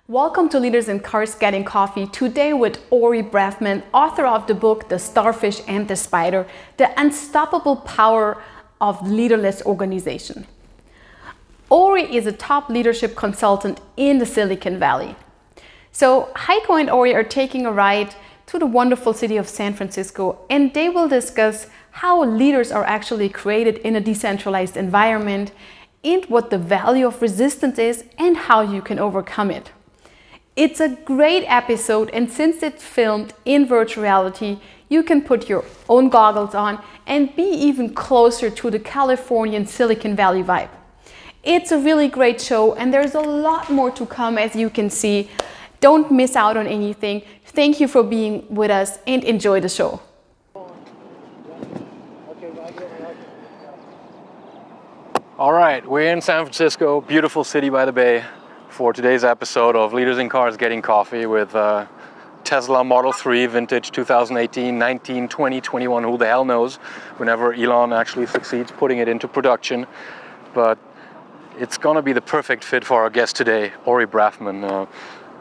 Welcome to Leaders in Cars Getting Coffee. Today with Ori Brafman, author of the book The Starfish and the Spider, The Unstoppable Power of Leaderless Organization. Ori is a top leadership consultant in the Silicon Valley. So Heiko and Ori are taking a ride to the wonderful city of San Francisco, and they will discuss how leaders are actually created in a decentralized environment and what the value of resistance is and how you can overcome it. It's a great episode, and since it's filmed in virtual reality, you can put your own goggles on and be even closer to the Californian Silicon Valley vibe. It's a really great show, and there's a lot more to come, as you can see. Don't miss out on anything. Thank you for being with us and enjoy the show. All right, we're in San Francisco, beautiful city by the bay, for today's episode of Leaders in Cars Getting Coffee with Tesla Model 3 vintage 2018, 19, 20, 21, who the hell knows, whenever Elon actually succeeds putting it into production. But it's gonna be the perfect fit for our guest today, Ori Brafman, a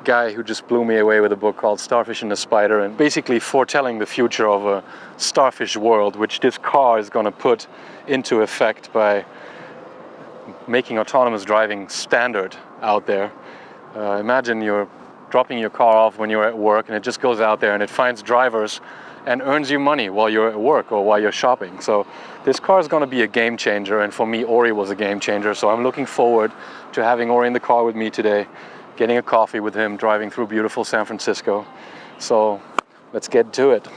guy who just blew me away with a book called Starfish and the Spider, and basically foretelling the future of a starfish world, which this car is gonna put into effect by making autonomous driving standard out there. Imagine you're dropping your car off when you're at work and it just goes out there and it finds drivers and earns you money while you're at work or while you're shopping. So this car is going to be a game changer, and for me Ori was a game changer, so I'm looking forward to having Ori in the car with me today, getting a coffee with him, driving through beautiful San Francisco. So let's get to it.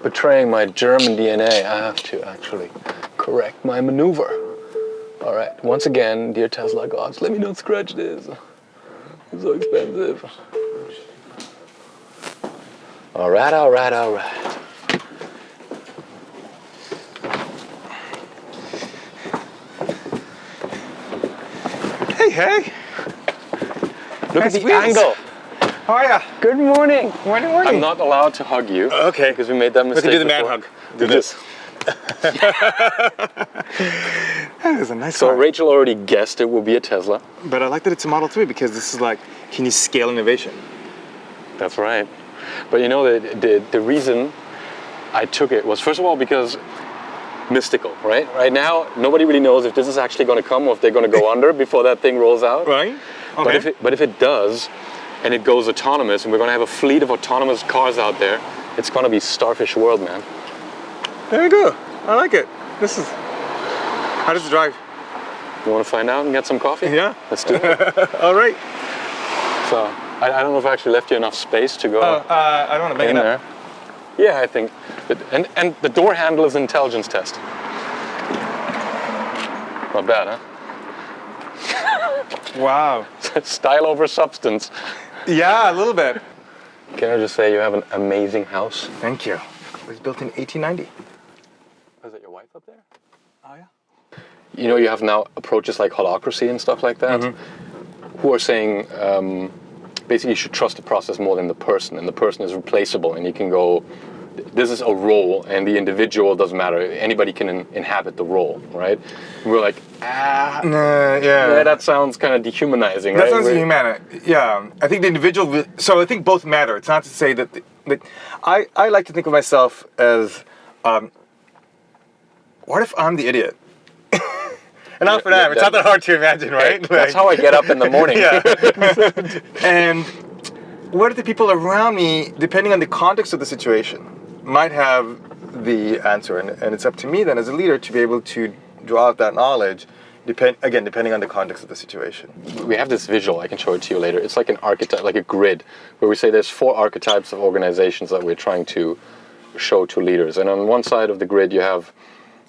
Betraying my German DNA, I have to actually correct my maneuver. All right, once again, dear Tesla gods, let me not scratch this. It's so expensive. All right. Hey. Look at the angle. How are ya? Good morning. Morning. I'm not allowed to hug you. Okay. Because we made that mistake. We can do the man before. hug. Do this. That is a nice So car. Rachel already guessed it will be a Tesla. But I like that it's a Model 3 because this is like, can you scale innovation? That's right. But you know, the reason I took it was, first of all, because mystical, right? Right now, nobody really knows if this is actually going to come or if they're going to go under before that thing rolls out. Right? Okay. But if it does, and it goes autonomous, and we're going to have a fleet of autonomous cars out there, it's going to be Starfish world, man. There you go. I like it. How does it drive? You want to find out and get some coffee? Yeah. Let's do it. All right. So, I don't know if I actually left you enough space to go I don't want to bang in it there. up. Yeah, I think. And the door handle is an intelligence test. Not bad, huh? Wow. Style over substance. Yeah, a little bit. Can I just say you have an amazing house? Thank you. It was built in 1890. Is that your wife up there? Oh, yeah. You know, you have now approaches like holacracy and stuff like that, who are saying basically you should trust the process more than the person, and the person is replaceable, and you can go, this is a role, and the individual doesn't matter. Anybody can inhabit the role, right? And we're like, yeah, that sounds kind of dehumanizing, right? That sounds dehumanizing. Yeah, I think the individual. So I think both matter. It's not to say that. I like to think of myself as, what if I'm the idiot? And not for that. It's not that hard to imagine, right? That's how I get up in the morning. Yeah. And what if the people around me, depending on the context of the situation, might have the answer, and it's up to me then as a leader to be able to draw out that knowledge, depending on the context of the situation. We have this visual, I can show it to you later. It's like an archetype, like a grid, where we say there's 4 archetypes of organizations that we're trying to show to leaders. And on one side of the grid you have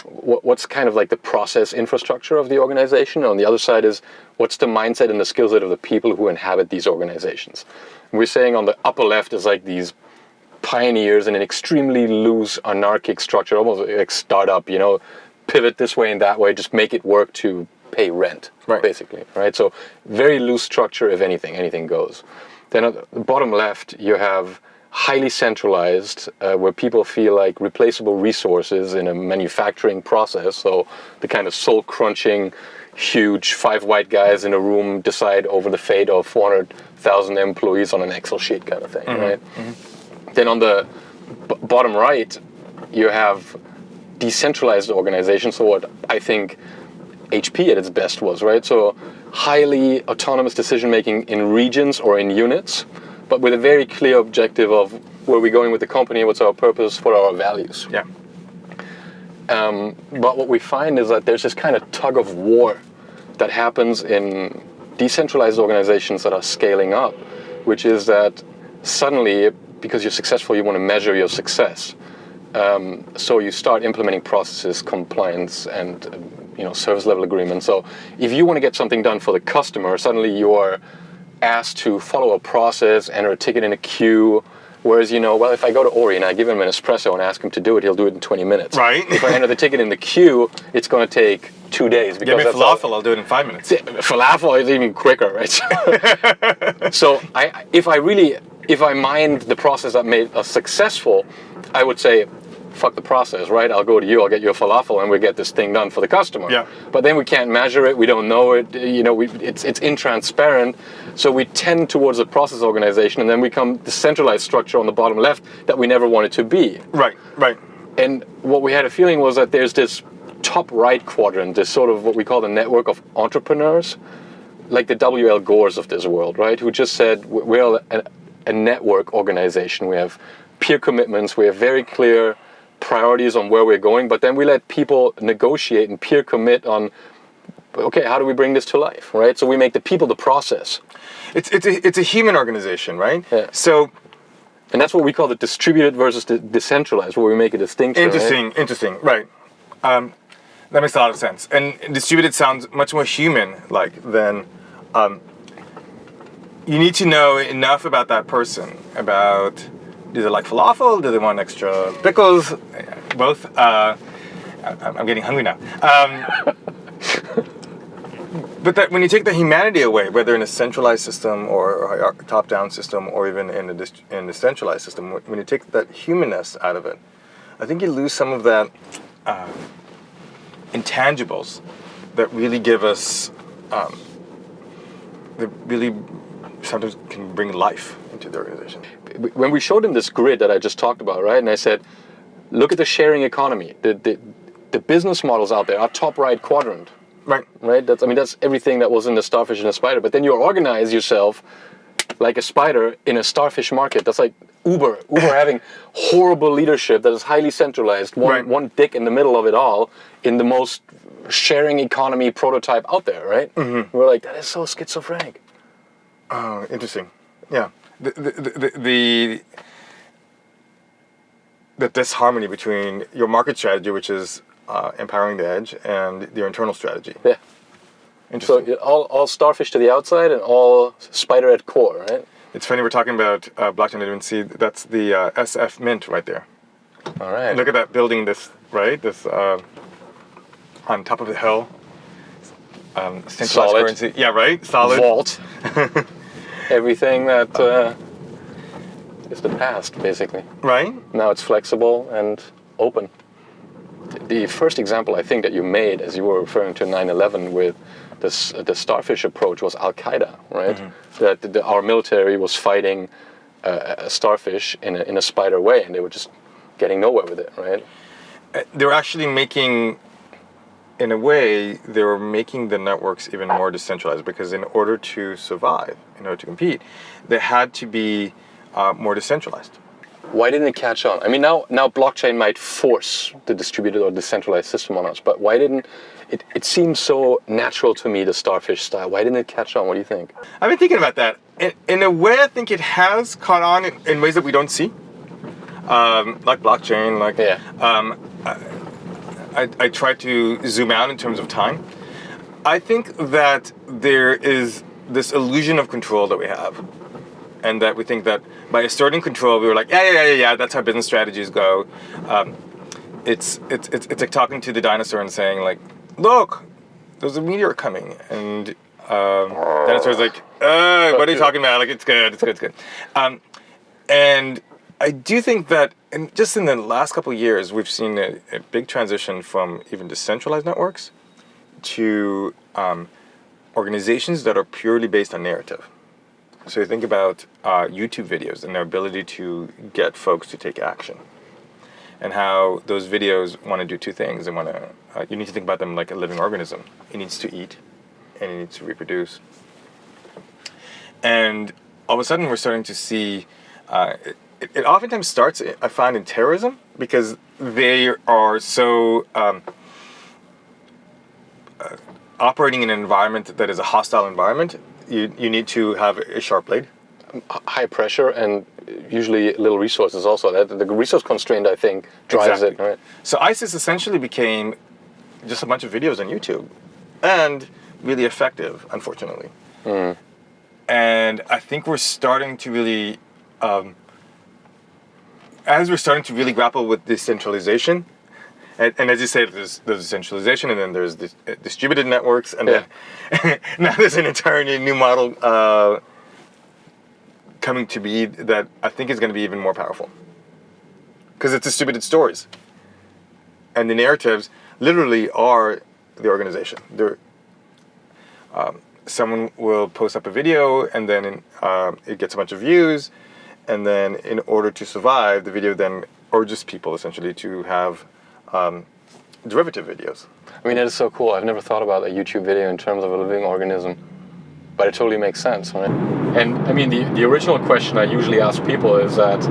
what's kind of like the process infrastructure of the organization. On the other side is what's the mindset and the skill set of the people who inhabit these organizations. And we're saying on the upper left is like these pioneers in an extremely loose, anarchic structure, almost like startup, you know, pivot this way and that way, just make it work to pay rent, basically, right? So very loose structure, if anything goes. Then at the bottom left, you have highly centralized, where people feel like replaceable resources in a manufacturing process. So the kind of soul-crunching, huge 5 white guys in a room decide over the fate of 400,000 employees on an Excel sheet kind of thing, right? Then on the bottom right, you have decentralized organizations. So what I think HP at its best was, right? So highly autonomous decision-making in regions or in units, but with a very clear objective of where we're going with the company, what's our purpose, what are our values. Yeah. But what we find is that there's this kind of tug of war that happens in decentralized organizations that are scaling up, which is that suddenly, because you're successful, you want to measure your success. So you start implementing processes, compliance, and service level agreements. So if you want to get something done for the customer, suddenly you are asked to follow a process, enter a ticket in a queue. Whereas, well, if I go to Ori and I give him an espresso and ask him to do it, he'll do it in 20 minutes. Right. If I enter the ticket in the queue, it's going to take 2 days. Give me falafel, I'll do it in 5 minutes. Falafel is even quicker, right? So if I mind the process that made us successful, I would say, fuck the process, right? I'll go to you, I'll get you a falafel, and we get this thing done for the customer. Yeah. But then we can't measure it, we don't know it, it's intransparent, so we tend towards a process organization, and then we become the centralized structure on the bottom left that we never wanted to be. Right. And what we had a feeling was that there's this top right quadrant, this sort of what we call the network of entrepreneurs, like the W.L. Gores of this world, right? Who just said, we're a network organization. We have peer commitments, we have very clear priorities on where we're going, but then we let people negotiate and peer commit on, okay, how do we bring this to life, right? So we make the people the process. It's a human organization, right? Yeah. So, and that's what we call the distributed versus the decentralized, where we make a distinction. Interesting, right? That makes a lot of sense. And distributed sounds much more human-like than. You need to know enough about that person, about. Do they like falafel? Do they want extra pickles? Both. I'm getting hungry now. But that when you take the humanity away, whether in a centralized system or a top-down system, or even in a decentralized system, when you take that humanness out of it, I think you lose some of that intangibles that really give us, that really sometimes can bring life into the organization. When we showed him this grid that I just talked about, right, and I said, look at the sharing economy. The business models out there are top right quadrant. Right. That's everything that was in the Starfish and the Spider. But then you organize yourself like a spider in a starfish market. That's like Uber having horrible leadership that is highly centralized. One dick in the middle of it all in the most sharing economy prototype out there, right? Mm-hmm. We're like, that is so schizophrenic. Oh, interesting. Yeah. The disharmony between your market strategy, which is empowering the edge, and your internal strategy. Yeah. Interesting. So all Starfish to the outside and all Spider at core, right? It's funny we're talking about blockchain. I didn't see that's the SF Mint right there. All right. Look at that building. This on top of the hill. Centralized Solid. currency. Yeah, right. Solid. Vault. Everything that is the past, basically. Right. Now it's flexible and open. The first example I think that you made, as you were referring to 9/11 with the Starfish approach, was Al-Qaeda, right? Mm-hmm. That our military was fighting a starfish in a spider way, and they were just getting nowhere with it, right? They were actually making, in a way, they were making the networks even more decentralized, because in order to survive, in order to compete, they had to be more decentralized. Why didn't it catch on? I mean, now blockchain might force the distributed or decentralized system on us, but why didn't it? It seems so natural to me, the Starfish style. Why didn't it catch on? What do you think? I've been thinking about that. In a way, I think it has caught on in ways that we don't see, like blockchain. Like, yeah. I try to zoom out in terms of time. I think that there is this illusion of control that we have, and that we think that by asserting control, we were like, yeah, that's how business strategies go. It's like talking to the dinosaur and saying like, look, there's a meteor coming, and dinosaur's like, what are you talking about? Like, it's good. And I do think that, and just in the last couple of years, we've seen a big transition from even decentralized networks to organizations that are purely based on narrative. So you think about YouTube videos and their ability to get folks to take action, and how those videos want to do two things. They want to, you need to think about them like a living organism. It needs to eat, and it needs to reproduce. And all of a sudden, we're starting to see. It oftentimes starts, I find, in terrorism, because they are so operating in an environment that is a hostile environment. You need to have a sharp blade. High pressure and usually little resources also. The resource constraint, I think, drives it. Right? So ISIS essentially became just a bunch of videos on YouTube, and really effective, unfortunately. And I think we're starting to really, as we're starting to really grapple with decentralization, and as you say, there's decentralization, and then there's distributed networks, and then now there's an entirely new model coming to be that I think is going to be even more powerful, because it's distributed stories, and the narratives literally are the organization. Someone will post up a video, and then it gets a bunch of views, and then in order to survive, the video then urges people essentially to have derivative videos. I mean, that is so cool. I've never thought about a YouTube video in terms of a living organism, but it totally makes sense, right? And I mean, the original question I usually ask people is that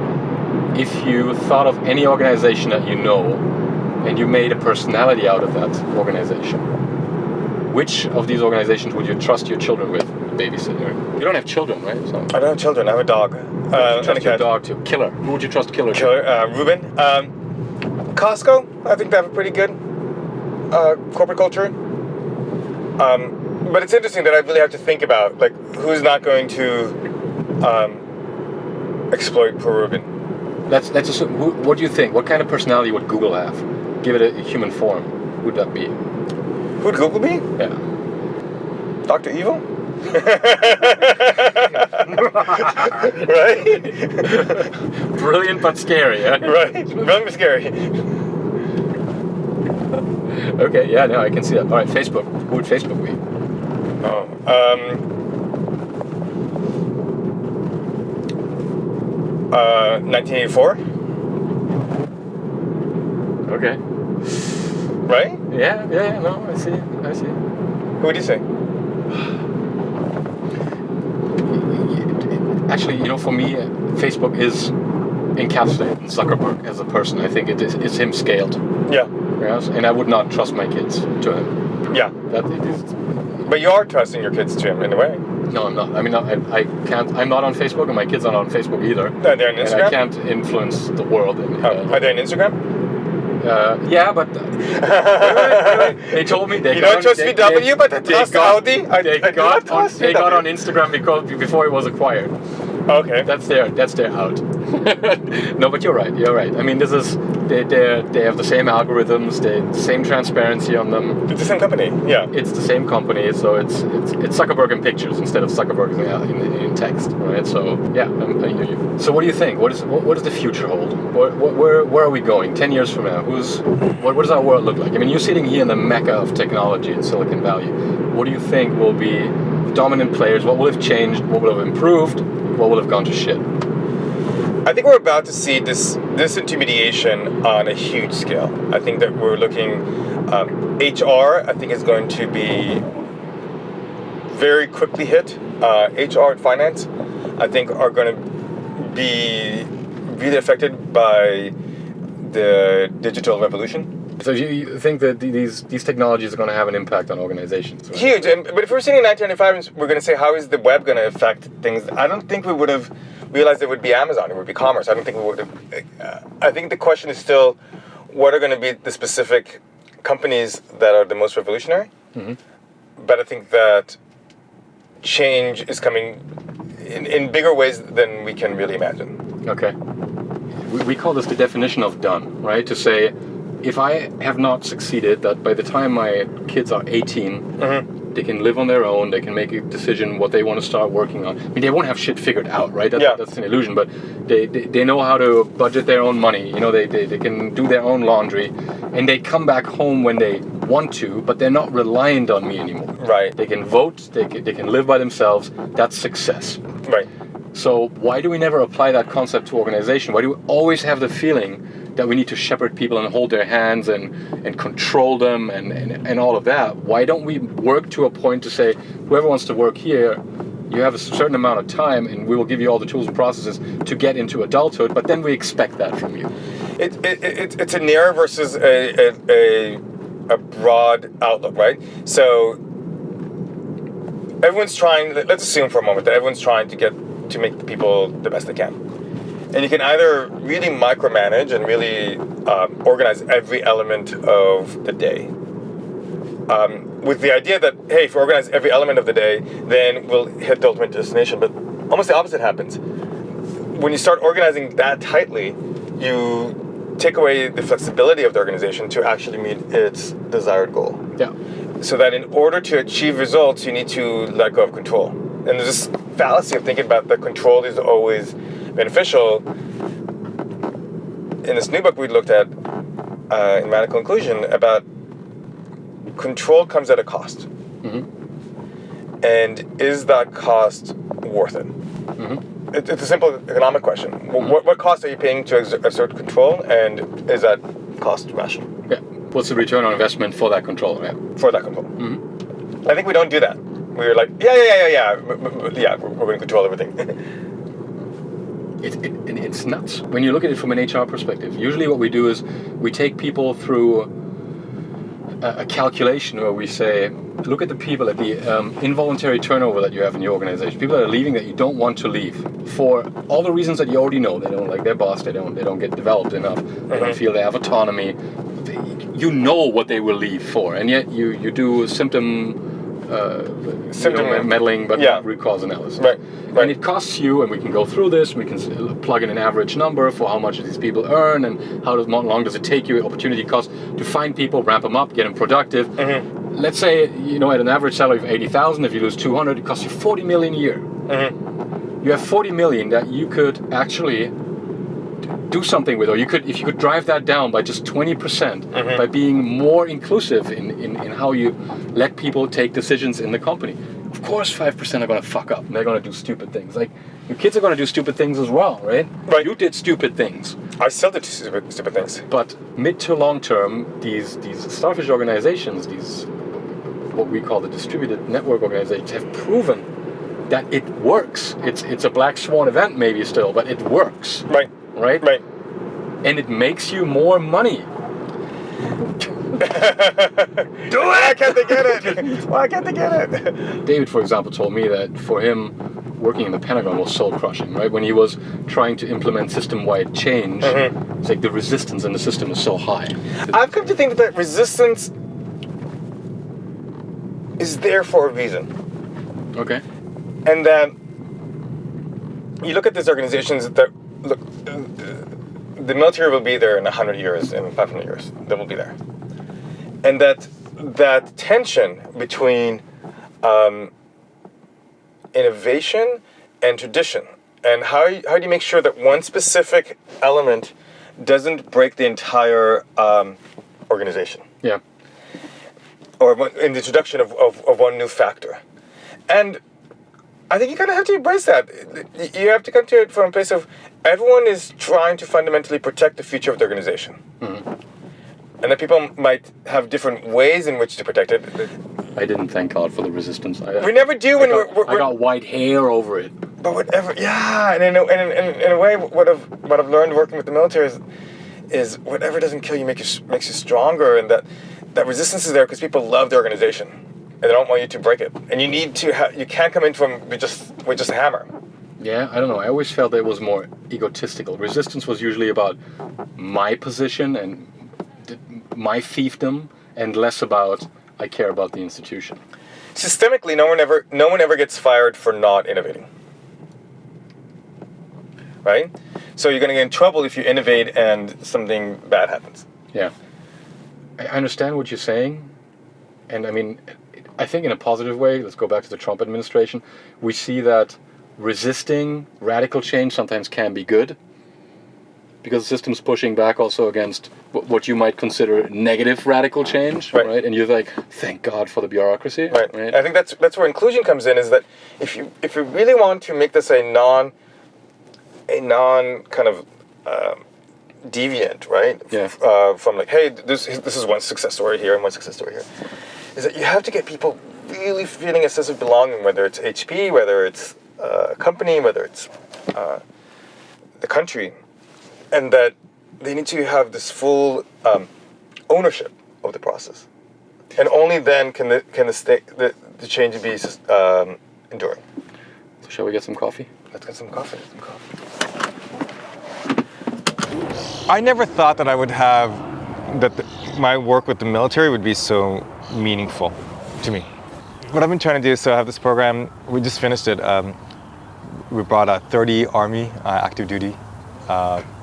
if you thought of any organization that you know, and you made a personality out of that organization, which of these organizations would you trust your children with, babysitter? You don't have children, right? So. I don't have children. I have a dog. Trust your dog to Killer. Who would you trust Killer to? Ruben. Costco. I think they have a pretty good corporate culture. But it's interesting that I really have to think about like who's not going to exploit poor Ruben. Let's assume. What do you think? What kind of personality would Google have? Give it a human form. Who would that be? Who'd Google be? Yeah. Dr. Evil? Right? Brilliant but scary, yeah? Right. Brilliant but scary. Okay, yeah, no, I can see that. All right, Facebook. Who would Facebook be? 1984. Okay. Right? Yeah, no, I see. Who would you say? Actually, for me, Facebook is encapsulated in Zuckerberg as a person. I think it's him scaled. Yeah. Yes, and I would not trust my kids to him. Yeah. But you are trusting your kids to him in a way. No, I'm not. I mean, I can't. I'm not on Facebook, and my kids are not on Facebook either. No, they're on Instagram. And I can't influence the world. Are they on Instagram? Yeah, but wait. They told me you don't trust VW, but they trust Audi. They got on Instagram before it was acquired. Okay, that's their out. No, but you're right. I mean, this is they have the same algorithms, the same transparency on them. It's the same company. Yeah, it's the same company. So it's Zuckerberg in pictures instead of Zuckerberg in text, right? So yeah, I hear you. So what do you think? What does the future hold? Where are we going 10 years from now? What does our world look like? I mean, you're sitting here in the mecca of technology in Silicon Valley. What do you think will be dominant players? What will have changed? What will have improved? What will have gone to shit? I think we're about to see this disintermediation on a huge scale. I think that we're looking, HR, I think is going to be very quickly hit. HR and finance, I think are going to be really affected by the digital revolution. So you think that these technologies are going to have an impact on organizations? Right? Huge. But if we're sitting in 1995, we're going to say, how is the web going to affect things? I don't think we would have realized it would be Amazon, it would be commerce. I don't think we would have. I think the question is still, what are going to be the specific companies that are the most revolutionary? Mm-hmm. But I think that change is coming in bigger ways than we can really imagine. Okay. We call this the definition of done, right? To say, if I have not succeeded, that by the time my kids are 18, they can live on their own, they can make a decision what they want to start working on. I mean, they won't have shit figured out, right? That's an illusion, but they know how to budget their own money. You know, they can do their own laundry, and they come back home when they want to, but they're not reliant on me anymore. Right. They can vote, they can live by themselves. That's success. Right. So why do we never apply that concept to organization? Why do we always have the feeling that we need to shepherd people and hold their hands and control them and all of that? Why don't we work to a point to say, whoever wants to work here, you have a certain amount of time and we will give you all the tools and processes to get into adulthood, but then we expect that from you. It's a narrow versus a broad outlook, right? So everyone's trying, let's assume for a moment that everyone's trying to make the people the best they can. And you can either really micromanage and really organize every element of the day. With the idea that, hey, if we organize every element of the day, then we'll hit the ultimate destination. But almost the opposite happens. When you start organizing that tightly, you take away the flexibility of the organization to actually meet its desired goal. Yeah. So that in order to achieve results, you need to let go of control. And there's this fallacy of thinking about that control is always beneficial. In this new book we looked at, in Radical Inclusion, about control comes at a cost. Mm-hmm. And is that cost worth it? Mm-hmm. It's a simple economic question. Mm-hmm. What cost are you paying to exert control, and is that cost rational? Yeah. What's the return on investment for that control? Yeah. For that control. Mm-hmm. I think we don't do that. We're like, yeah, we're going to control everything. It's nuts. When you look at it from an HR perspective, usually what we do is we take people through a calculation where we say, look at the people, at the involuntary turnover that you have in your organization. People that are leaving that you don't want to leave for all the reasons that you already know. They don't like their boss. They don't get developed enough. They don't feel they have autonomy. You know what they will leave for, and yet you do symptom meddling, but not root cause analysis. Right. And it costs you, and we can go through this, we can plug in an average number for how much these people earn, and how long does it take you, opportunity cost, to find people, ramp them up, get them productive. Mm-hmm. Let's say, at an average salary of 80,000, if you lose 200, it costs you 40 million a year. Mm-hmm. You have 40 million that you could actually do something with, or if you could drive that down by just 20% by being more inclusive in how you let people take decisions in the company. Of course 5% are going to fuck up and they're going to do stupid things. Like, your kids are going to do stupid things as well, right? You did stupid things. I still did stupid things. But mid to long term, these Starfish organizations, these what we call the distributed network organizations, have proven that it works. It's a black swan event maybe still, but it works. Right? Right. And it makes you more money. Do it! Why can't they get it? Why can't they get it? David, for example, told me that for him, working in the Pentagon was soul crushing, right? When he was trying to implement system-wide change, it's like the resistance in the system is so high. I've come to think that resistance is there for a reason. Okay. And that you look at these organizations that, look, the military will be there in 100 years, in 500 years. They will be there. And that tension between innovation and tradition, and how do you make sure that one specific element doesn't break the entire organization? Yeah. Or in the introduction of one new factor. And I think you kind of have to embrace that. You have to come to it from a place of everyone is trying to fundamentally protect the future of the organization. Mm-hmm. And that people might have different ways in which to protect it. I didn't thank God for the resistance. We never do when I got white hair over it. But whatever, yeah. And in a way, what I've learned working with the military is whatever doesn't kill you makes you stronger, and that resistance is there because people love the organization and they don't want you to break it. And you need to you can't come in with just a hammer. Yeah, I don't know. I always felt that it was more egotistical. Resistance was usually about my position and my fiefdom, and less about I care about the institution. Systemically, no one ever gets fired for not innovating. right? So you're going to get in trouble if you innovate and something bad happens. Yeah. I understand what you're saying. And I mean, I think in a positive way, let's go back to the Trump administration, we see that resisting radical change sometimes can be good, because the system's pushing back also against what you might consider negative radical change, right? And you're like, thank God for the bureaucracy, right? I think that's where inclusion comes in. Is that if you really want to make this a non kind of deviant, right? Yeah. From like, hey, this is one success story here and one success story here, is that you have to get people really feeling a sense of belonging, whether it's HP, whether it's a company, whether it's the country. And that they need to have this full ownership of the process, and only then can the change be enduring. So shall we get some coffee? Let's get some coffee. I never thought that I would have my work with the military would be so meaningful to me. What I've been trying to do, so I have this program. We just finished it. We brought 30 Army active duty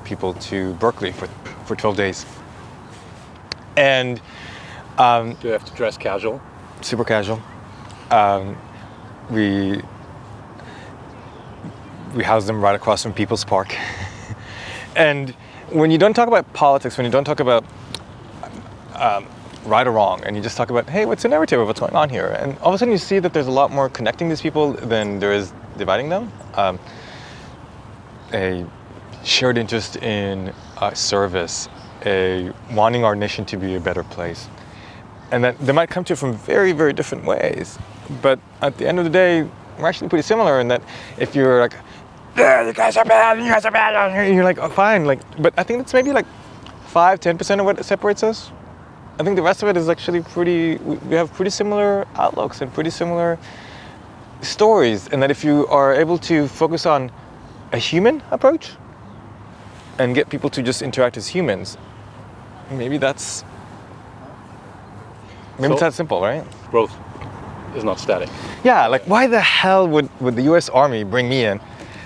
people to Berkeley for 12 days. And do you have to dress casual? Super casual. We housed them right across from People's Park. And when you don't talk about politics, when you don't talk about right or wrong, and you just talk about, hey, what's the narrative of what's going on here? And all of a sudden you see that there's a lot more connecting these people than there is dividing them. A shared interest in service, a wanting our nation to be a better place. And that they might come to it from very, very different ways. But at the end of the day, we're actually pretty similar in that if you're like, yeah, you guys are bad, and you're like, oh, fine. But I think that's maybe like 5-10% of what separates us. I think the rest of it is actually we have pretty similar outlooks and pretty similar stories. And that if you are able to focus on a human approach, and get people to just interact as humans, maybe it's that simple, right? Growth is not static. Yeah, like why the hell would the US Army bring me in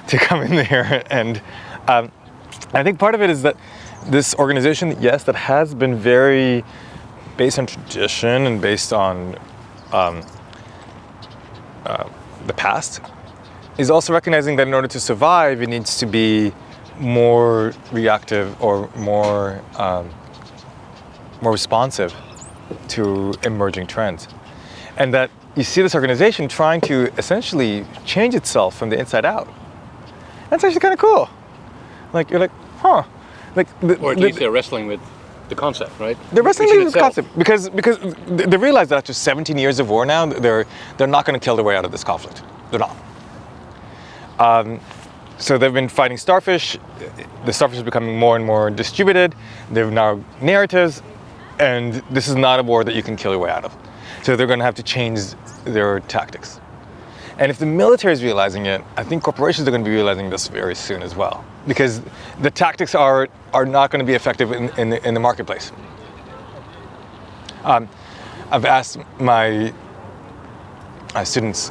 to come in there? And I think part of it is that this organization, yes, that has been very based on tradition and based on the past, is also recognizing that in order to survive, it needs to be more reactive or more responsive to emerging trends. And that you see this organization trying to essentially change itself from the inside out. That's actually kind of cool. Like, you're like, huh. Or at least they're wrestling with the concept, right? They're wrestling with this concept because they realize that after 17 years of war now, they're not going to kill their way out of this conflict. They're not. So they've been fighting Starfish. The Starfish is becoming more and more distributed. They've now narratives, and this is not a war that you can kill your way out of. So they're going to have to change their tactics. And if the military is realizing it, I think corporations are going to be realizing this very soon as well, because the tactics are not going to be effective in the marketplace. I've asked my students,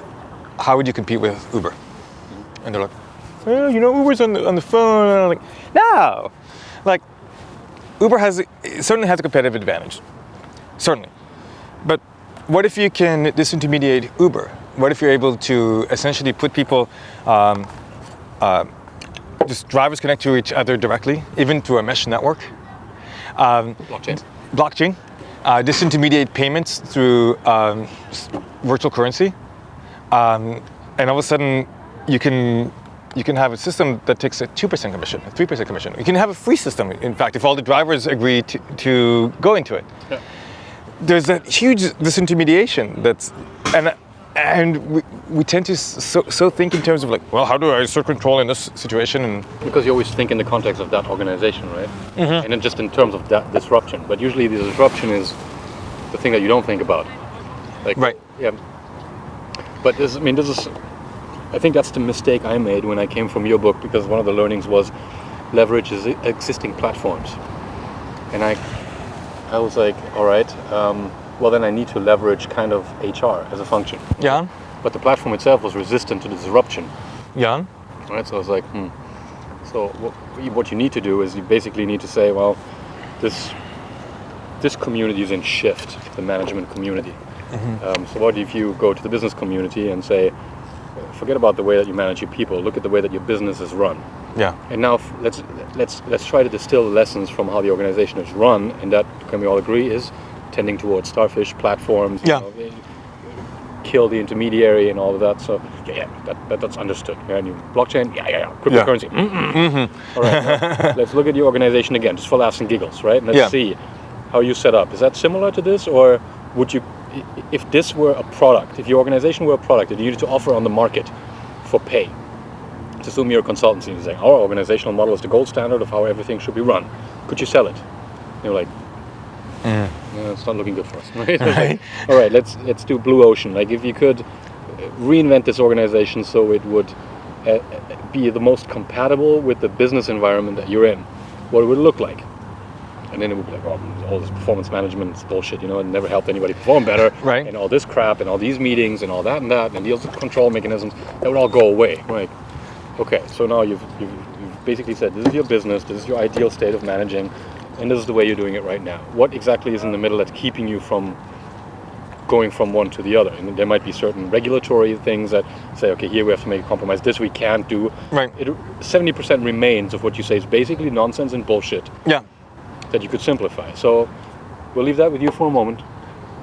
how would you compete with Uber? And they're like, well, Uber's on the phone. And I'm like, no. Like, Uber certainly has a competitive advantage. Certainly. But what if you can disintermediate Uber? What if you're able to essentially put people, just drivers connect to each other directly, even through a mesh network? Blockchain. Disintermediate payments through virtual currency. And all of a sudden, you can have a system that takes a 2% commission, a 3% commission. You can have a free system, in fact, if all the drivers agree to go into it. Yeah. There's that huge disintermediation and we tend to so think in terms of like, well, how do I assert control in this situation? And because you always think in the context of that organization, right? Mm-hmm. And then just in terms of that disruption. But usually the disruption is the thing that you don't think about. Like, right. Yeah. But I think that's the mistake I made when I came from your book, because one of the learnings was leverage existing platforms. And I was like, all right, well then I need to leverage kind of HR as a function. Yeah. But the platform itself was resistant to the disruption. Yeah. Right, so I was like, So So what you need to do is you basically need to say, well, this community is in shift, the management community. So what if you go to the business community and say, forget about the way that you manage your people, look at the way that your business is run. Yeah. And now let's try to distill lessons from how the organization is run, and that, can we all agree, is tending towards Starfish platforms. Yeah. Kill the intermediary and all of that. So that's understood. Yeah, and blockchain, cryptocurrency. All right, now, let's look at your organization again, just for laughs and giggles, right? And let's see how you set up. Is that similar to this, or would you, if this were a product, if your organization were a product that you needed to offer on the market for pay? Let's assume you're a consultancy and you're saying, our organizational model is the gold standard of how everything should be run. Could you sell it? And you're like, no, it's not looking good for us. Right? Like, all right, let's do blue ocean. Like, if you could reinvent this organization so it would be the most compatible with the business environment that you're in, what would it look like? And then it would be like, oh, all this performance management bullshit, it never helped anybody perform better. Right. And all this crap and all these meetings and all that and that and these control mechanisms, that would all go away. Right. Okay, so now you've basically said, this is your business, this is your ideal state of managing, and this is the way you're doing it right now. What exactly is in the middle that's keeping you from going from one to the other? And there might be certain regulatory things that say, okay, here we have to make a compromise, this we can't do. Right. 70% remains of what you say is basically nonsense and bullshit. Yeah. That you could simplify. So we'll leave that with you for a moment,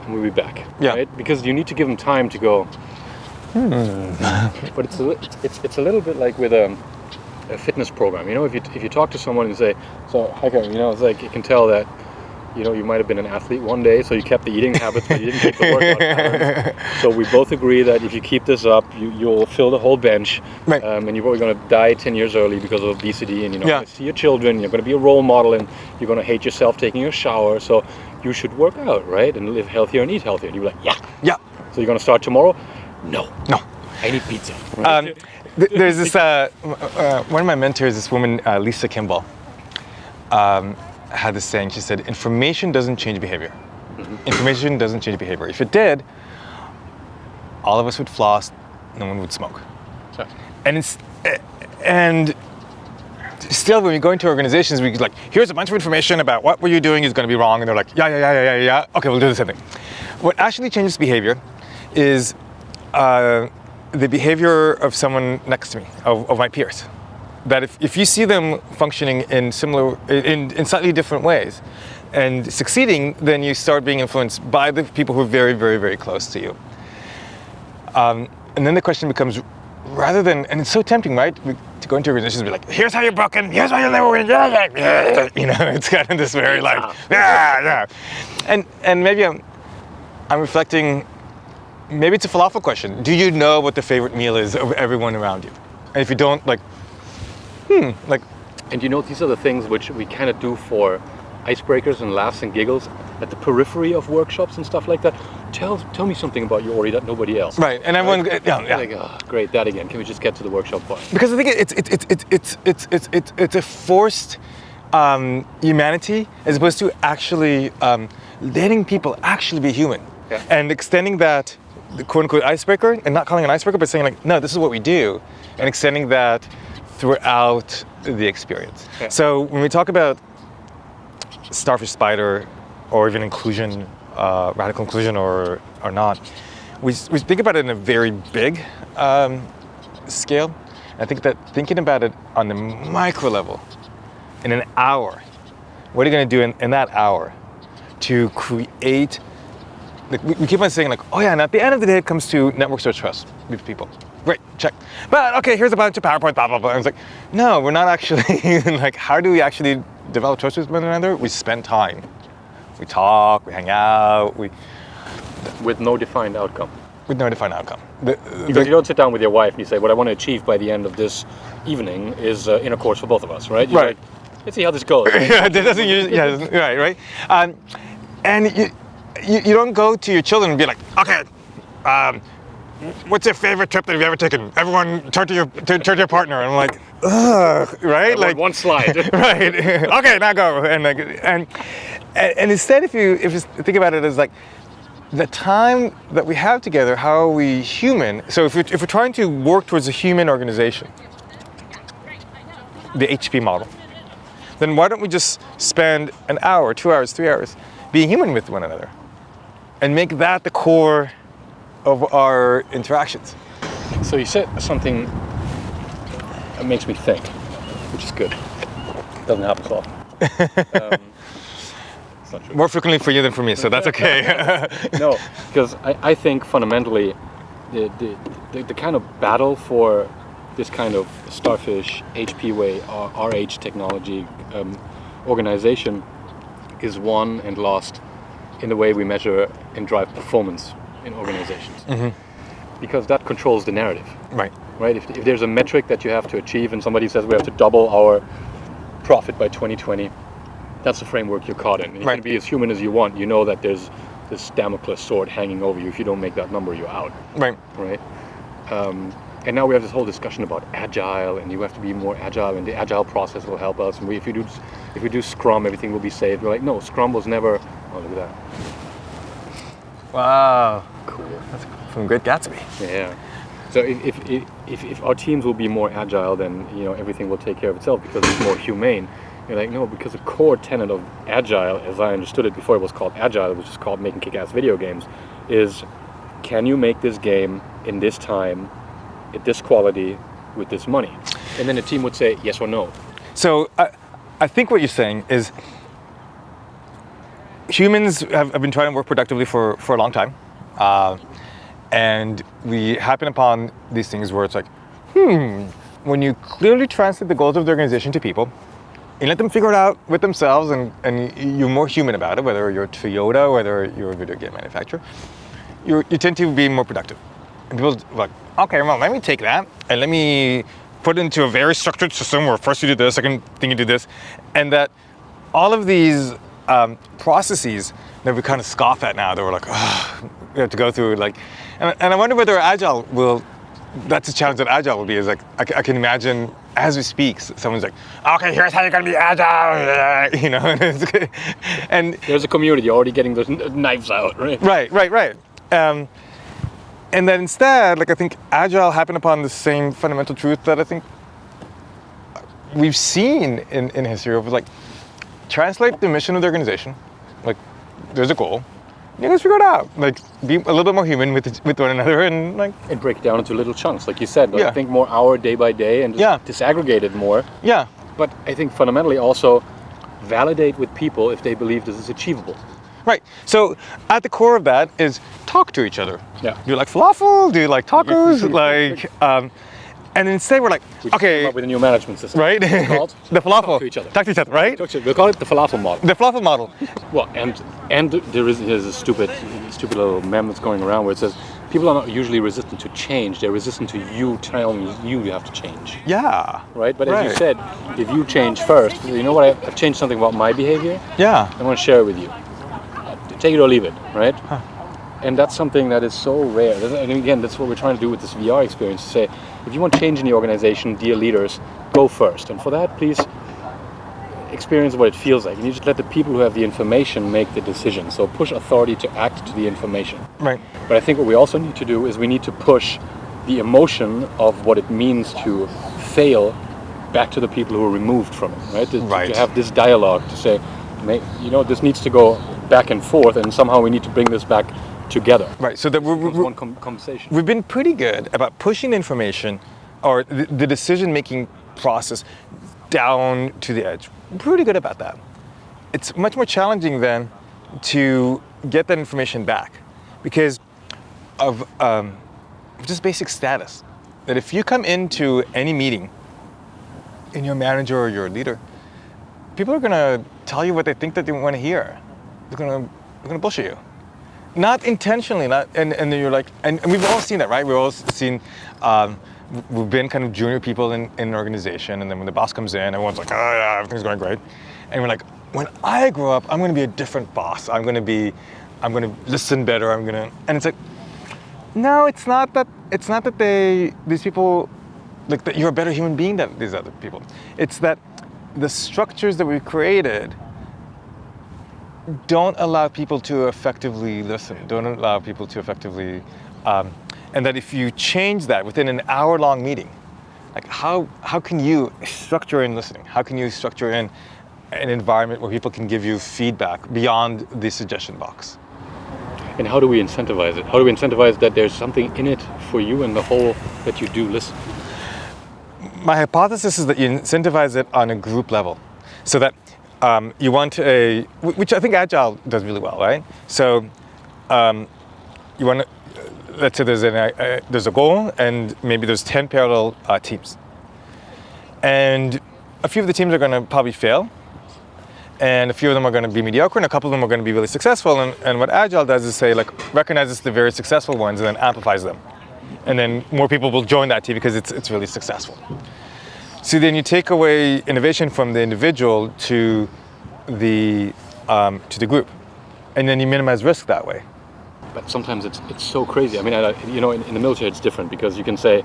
and we'll be back. Yeah. Right? Because you need to give them time to go. But it's a little bit like with a fitness program. If you talk to someone and say, so Heiko, it's like you can tell that you might have been an athlete one day, so you kept the eating habits, but you didn't keep the workout patterns. So we both agree that if you keep this up, you'll fill the whole bench, right. And you're probably going to die 10 years early because of obesity, and you're not going to see your children, you're going to be a role model, and you're going to hate yourself taking a shower, so you should work out, right, and live healthier and eat healthier. And you're like, yeah. So you're going to start tomorrow? No. I need pizza. Right? There's this, one of my mentors, this woman, Lisa Kimball, had this saying. She said, information doesn't change behavior. Information doesn't change behavior. If it did, all of us would floss, no one would smoke. Sure. And still, when we go into organizations, we like, here's a bunch of information about what you're doing is going to be wrong, and they're like, yeah. Okay, we'll do the same thing. What actually changes behavior is the behavior of someone next to me, of my peers. That if you see them functioning in slightly different ways and succeeding, then you start being influenced by the people who are very, very, very close to you. And then the question becomes, rather than, and it's so tempting, right, to go into organizations and be like, here's how you're broken, here's why you'll never win, it's kind of this very and maybe I'm reflecting, maybe it's a falafel question. Do you know what the favorite meal is of everyone around you? And if you don't, And these are the things which we kind of do for icebreakers and laughs and giggles at the periphery of workshops and stuff like that. Tell me something about your Ori that nobody else. Right, and everyone, Like, great, that again. Can we just get to the workshop part? Because I think it's a forced humanity as opposed to actually letting people actually be human, and extending that quote unquote icebreaker, and not calling it an icebreaker, but saying like, no, this is what we do, and extending that throughout the experience. Yeah. So when we talk about Starfish Spider, or even inclusion, radical inclusion or not, we think about it in a very big scale. I think that thinking about it on the micro level, in an hour, what are you going to do in that hour to create, we keep on saying like, oh yeah, and at the end of the day it comes to networks of trust with people. Great, check. But okay, here's a bunch of PowerPoint, blah, blah, blah. And it's like, no, we're not actually, like, how do we actually develop trust with one another? We spend time. We talk, we hang out, with no defined outcome. With no defined outcome. Because you don't sit down with your wife and you say, what I want to achieve by the end of this evening is intercourse for both of us, right? You're right. Like, let's see how this goes. Yeah, that doesn't usually, right. And you don't go to your children and be like, okay, what's your favorite trip that you've ever taken? Everyone turn to your partner. And I'm like, ugh, right? Like one slide. Right. Okay, now go. And instead, if you think about it as like the time that we have together, how are we human? So if we're trying to work towards a human organization, the HP model, then why don't we just spend an hour, 2 hours, 3 hours being human with one another and make that the core of our interactions? So you said something that makes me think, which is good. Doesn't happen so often. It's not true. More frequently for you than for me, so that's okay. No, because I think fundamentally the kind of battle for this kind of Starfish, HP-Way, RH technology organization is won and lost in the way we measure and drive performance in organizations. Because that controls the narrative. Right. Right? If there's a metric that you have to achieve and somebody says we have to double our profit by 2020, that's the framework you're caught in. And you can be as human as you want. You know that there's this Damocles sword hanging over you. If you don't make that number, you're out. Right. Right? And now we have this whole discussion about agile, and you have to be more agile, and the agile process will help us. And if we do Scrum, everything will be saved. We're like, no, Scrum was never. Oh, look at that. Wow. Cool. That's from Great Gatsby. Yeah. So if our teams will be more agile, then everything will take care of itself because it's more humane. You're like, no, because the core tenet of agile, as I understood it before it was called agile, it was just called making kick-ass video games, is can you make this game in this time, at this quality, with this money? And then the team would say yes or no. So I think what you're saying is humans have been trying to work productively for a long time. And we happen upon these things where it's like, when you clearly translate the goals of the organization to people, and let them figure it out with themselves, and you're more human about it, whether you're Toyota, whether you're a video game manufacturer, you tend to be more productive. And people are like, okay, well, let me take that, and let me put it into a very structured system where first you do this, second thing you do this, and that all of these processes that we kind of scoff at now, that we're like, we have to go through, like, and I wonder whether Agile will, that's a challenge that Agile will be, is like, I can imagine as we speak, someone's like, okay, here's how you're gonna be Agile, and there's a community already getting those knives out, right? Right. And then instead, like, I think Agile happened upon the same fundamental truth that I think we've seen in history of, like, translate the mission of the organization, like, there's a goal, you guys figure it out, like, be a little bit more human with one another, and like, and break it down into little chunks, like you said, like, yeah. think more hour, day by day, and just disaggregate it more. Yeah. But I think fundamentally also validate with people if they believe this is achievable. Right. So at the core of that is talk to each other. Yeah. Do you like falafel? Do you like tacos? And instead we're like, we just okay, came up with a new management system. right? It's called The falafel. Talk to each other. Talk to each other, right? We'll call it the falafel model. The falafel model. Well, and there's a stupid little meme that's going around where it says people are not usually resistant to change; they're resistant to you telling you have to change. Yeah. Right. But as you said, if you change first, you know what? I've changed something about my behavior. Yeah. I want to share it with you. Take it or leave it, right? Huh. And that's something that is so rare. And again, that's what we're trying to do with this VR experience, to say, if you want change in the organization, dear leaders, go first. And for that, please experience what it feels like. And you just let the people who have the information make the decision. So push authority to act to the information. Right. But I think what we also need to do is we need to push the emotion of what it means to fail back to the people who are removed from it, right? To have this dialogue to say, this needs to go back and forth, and somehow we need to bring this back together. Right, so that we're one conversation. We've been pretty good about pushing information or the decision-making process down to the edge. Pretty good about that. It's much more challenging then to get that information back because of just basic status. That if you come into any meeting and your manager or your leader, people are gonna tell you what they think that they want to hear. They're gonna bullshit you. Not intentionally, and then you're like, and we've all seen that, right? We've all seen, we've been kind of junior people in an organization, and then when the boss comes in, everyone's like, oh yeah, everything's going great. And we're like, when I grow up, I'm gonna be a different boss. I'm gonna listen better, and it's like, no, it's not that these people, like, that you're a better human being than these other people. It's that the structures that we've created don't allow people to effectively listen, don't allow people to effectively, and that if you change that within an hour-long meeting, Like how can you structure in listening? How can you structure in an environment where people can give you feedback beyond the suggestion box? And how do we incentivize it? How do we incentivize that there's something in it for you and the whole that you do listen? My hypothesis is that you incentivize it on a group level, so that you want which I think Agile does really well, right? So you want to, let's say there's a goal, and maybe there's 10 parallel teams, and a few of the teams are going to probably fail, and a few of them are going to be mediocre, and a couple of them are going to be really successful. And what Agile does is say, like, recognizes the very successful ones and then amplifies them, and then more people will join that team because it's really successful. So then you take away innovation from the individual to the group, and then you minimize risk that way. But sometimes it's so crazy. I mean, in the military it's different, because you can say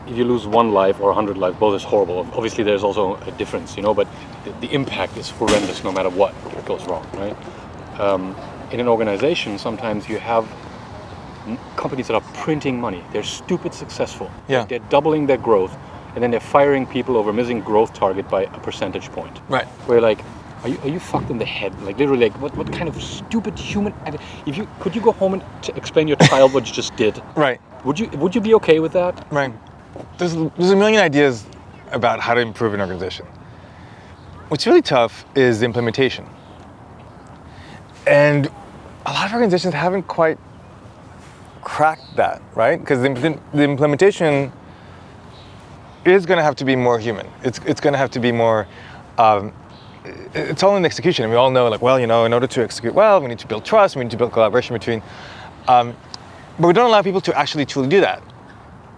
if you lose 1 life or 100 lives, both is horrible. Obviously, there's also a difference, but the impact is horrendous no matter what goes wrong, right? In an organization, sometimes you have companies that are printing money. They're stupid successful. Yeah. They're doubling their growth, and then they're firing people over missing growth target by a percentage point. Right. Where you're like, are you fucked in the head? Like, literally, like, what kind of stupid human? Could you go home and explain your child what you just did? Right. Would you be okay with that? Right. There's a million ideas about how to improve an organization. What's really tough is the implementation. And a lot of organizations haven't quite cracked that, right? Because the implementation is going to have to be more human. It's going to have to be more. It's all in execution, and we all know, like, well, in order to execute well, we need to build trust, we need to build collaboration between. But we don't allow people to actually truly do that,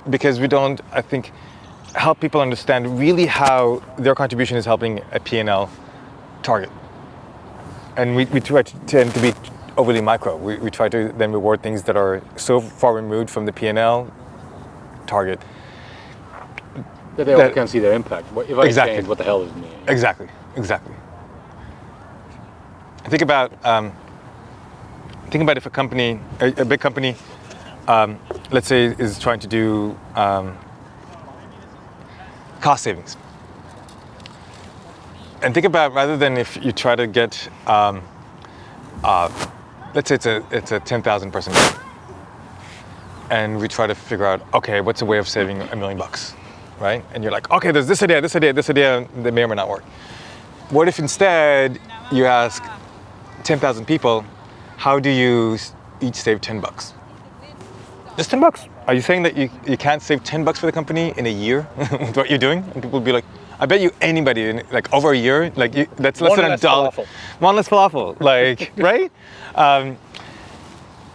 because we don't, I think, help people understand really how their contribution is helping a P&L target. And we try to tend to be overly micro. We try to then reward things that are so far removed from the P&L target That they all can see their impact. If I Exactly. change, what the hell is me? Exactly. Think about if a company, a big company, let's say, is trying to do cost savings. And think about, rather than if you try to get, let's say it's a 10,000 person group, and we try to figure out, okay, what's a way of saving $1 million, right? And you're like, okay, there's this idea, that may or may not work. What if instead you ask 10,000 people, how do you each save $10? Just $10. Are you saying that you can't save $10 for the company in a year with what you're doing? And people will be like, I bet you anybody in like over a year, like that's less than $1. One less falafel, like, right?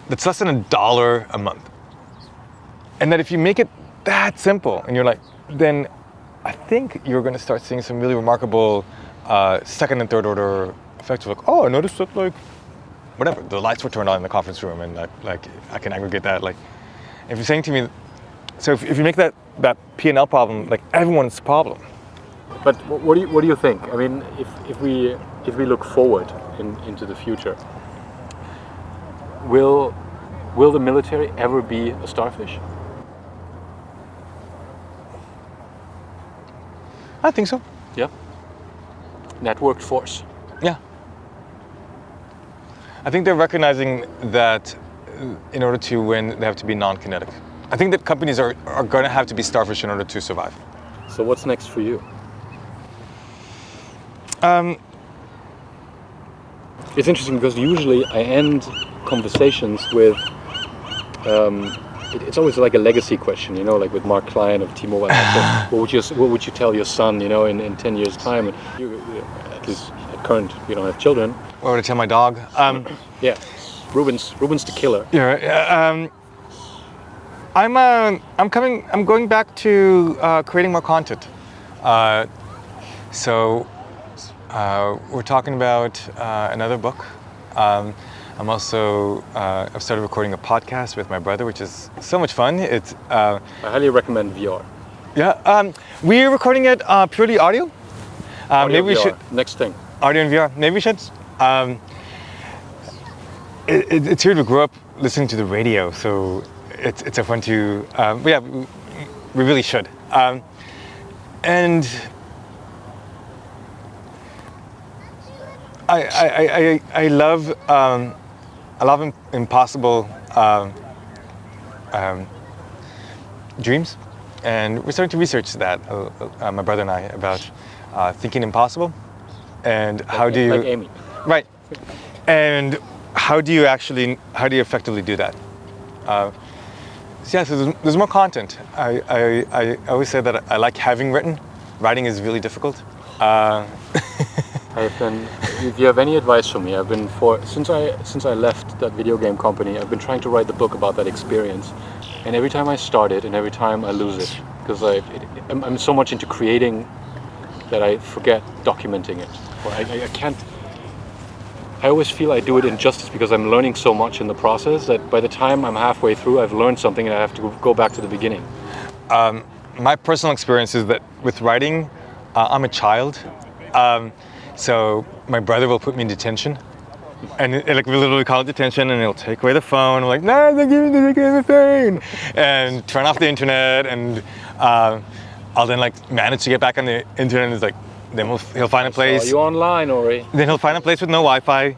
That's less than $1 a month. And that if you make it that simple, and you're like, then I think you're going to start seeing some really remarkable second and third order effects. Like, oh, I noticed that, like, whatever, the lights were turned on in the conference room, and like I can aggregate that. Like, if you're saying to me, so if you make that P&L problem like everyone's problem. But what do you think? I mean, if we look forward into the future, will the military ever be a starfish? I think so. Yeah. Networked force. Yeah. I think they're recognizing that in order to win, they have to be non-kinetic. I think that companies are going to have to be starfish in order to survive. So what's next for you? It's interesting because usually I end conversations with, it's always like a legacy question, like with Mark Klein of T-Mobile. What would you tell your son, in 10 years' time? And you, at least at current, you don't have children. What would I tell my dog? Yeah, Ruben's the killer. Yeah. I'm going back to creating more content. So we're talking about another book. I'm also, I've started recording a podcast with my brother, which is so much fun. It's I highly recommend VR. Yeah, we're recording it purely audio. Maybe we VR. should. Next thing. Audio and VR. Maybe we should. It's weird. We grew up listening to the radio, so it's a fun to. But yeah, we really should. And I love impossible dreams, and we're starting to research that, my brother and I, about thinking impossible, and how do you, like Amy, right? And how do you effectively do that? So there's more content. I always say that I like having written. Writing is really difficult. If you have any advice for me, since I left that video game company, I've been trying to write the book about that experience, and every time I start it and every time I lose it, because I'm so much into creating that I forget documenting it. Or I can't. I always feel I do it injustice because I'm learning so much in the process that by the time I'm halfway through, I've learned something and I have to go back to the beginning. My personal experience is that with writing, I'm a child. So my brother will put me in detention, and we literally call it detention, and he'll take away the phone. I'm like, no, they're giving me the phone, and turn off the internet, and I'll then manage to get back on the internet. And it's like, then he'll find a place. Are you online, Ori? Then he'll find a place with no Wi-Fi,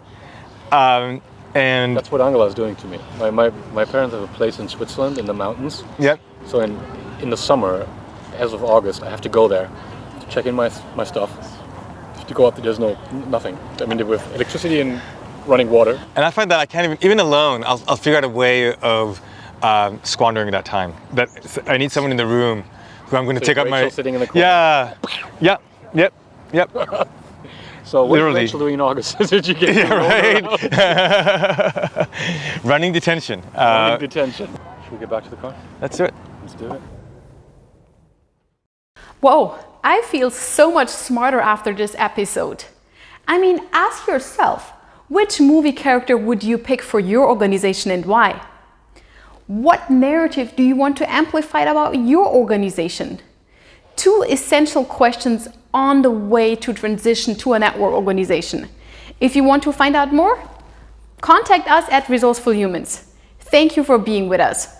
and that's what Angela is doing to me. My parents have a place in Switzerland in the mountains. Yep. So in the summer, as of August, I have to go there to check in my stuff. To go up, there's nothing. I mean, with electricity and running water. And I find that I can't even alone, I'll figure out a way of squandering that time. That I need someone in the room who I'm going to take up my. Sitting in the corner. Yeah. Yep. So what literally. Rachel doing in August? Did you get? Yeah, right. Running detention. Running detention. Should we get back to the car? Let's do it. Let's do it. Whoa, I feel so much smarter after this episode. I mean, ask yourself, which movie character would you pick for your organization and why? What narrative do you want to amplify about your organization? Two essential questions on the way to transition to a network organization. If you want to find out more, contact us at Resourceful Humans. Thank you for being with us.